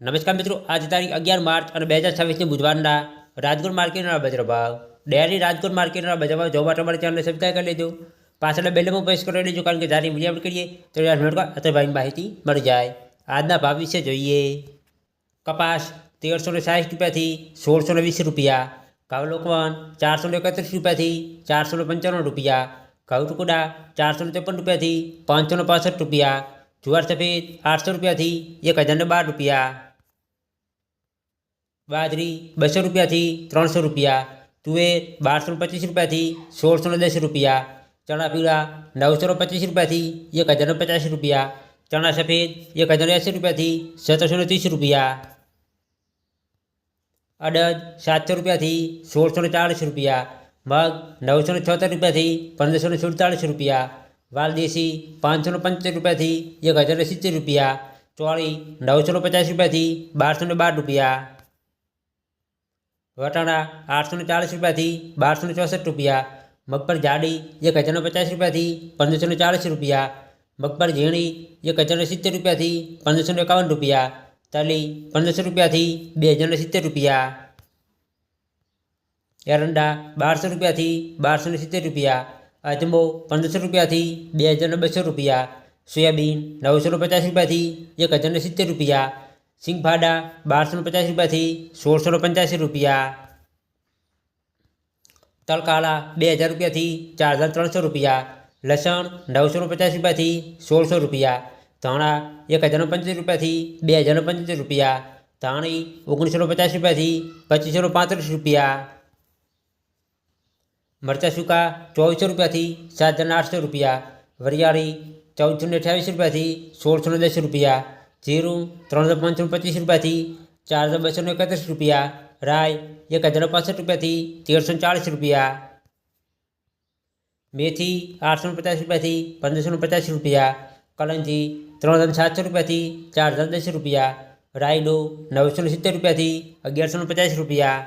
નમસ્કાર મિત્રો, આજે તારીખ 11 માર્ચ અને 2026 બુધવારના રાજકોટ માર્કેટના બજાર ભાવ. ડેરી રાજકોટ માર્કેટના બજાર ભાવ જોવા માટે અમારી ચેનલને સબસ્ક્રાઈબ કરી લેજો. પાછળ બેલમાં પ્રેસ કરી લેજો, કારણ કે જ્યારે વિડીયો અપલોડ કરીએ તો અત્યારે માહિતી મળી જાય. આજના ભાવ વિશે જોઈએ. કપાસ 1360 રૂપિયાથી 1620 રૂપિયા. ઘઉં લોકવન 431 રૂપિયાથી 495 રૂપિયા. ઘઉં ટુકડા 453 રૂપિયાથી 565 રૂપિયા. જુવાર સફેદ 800 રૂપિયાથી 1012 રૂપિયા. બાજરી 200 રૂપિયાથી 300 રૂપિયા. તુવેર 1225 રૂપિયાથી 1610 રૂપિયા. ચણા પીળા 925 રૂપિયાથી 1050 રૂપિયા. ચણા સફેદ 1080 રૂપિયાથી 1730 રૂપિયા. અડદ 700 રૂપિયાથી 1640 રૂપિયા. મગ 976 રૂપિયાથી 1547 રૂપિયા. વાલદેશી 575 રૂપિયાથી 1070 રૂપિયા. ચોળી 950 રૂપિયાથી 1212 રૂપિયા. વટાણા 840 રૂપિયાથી 1264 રૂપિયા. મગફળી જાડી 1050 રૂપિયાથી 1540 રૂપિયા. મગફળી ઝીણી 1070 રૂપિયાથી 1551 રૂપિયા. તલી 1500 રૂપિયાથી 2070 રૂપિયા. એરંડા 1200 રૂપિયાથી 1270 રૂપિયા. અજમો 1500 રૂપિયાથી 2200 રૂપિયા. સોયાબીન 950 રૂપિયાથી 1070 રૂપિયા. સિંગફાડા 1250 રૂપિયાથી 1685 રૂપિયા. તલકાળા 2000 રૂપિયાથી 4300 રૂપિયા. લસણ 950 રૂપિયાથી 1600 રૂપિયા. ધાણા 1075 રૂપિયાથી 2075 રૂપિયા. ધાણી 1950 રૂપિયાથી 2535 રૂપિયા. મરચાં સૂકા 2400 રૂપિયાથી 7800 રૂપિયા. વરિયાળી 1428 રૂપિયાથી 1610 રૂપિયા. જીરું 3525 રૂપિયાથી 4231 રૂપિયા. રાય 1065 રૂપિયાથી 1340 રૂપિયા. મેથી 850 રૂપિયાથી 1550 રૂપિયા. કલંજી 3700 રૂપિયાથી 4010 રૂપિયા. રાયડો 970 રૂપિયાથી 1150 રૂપિયા.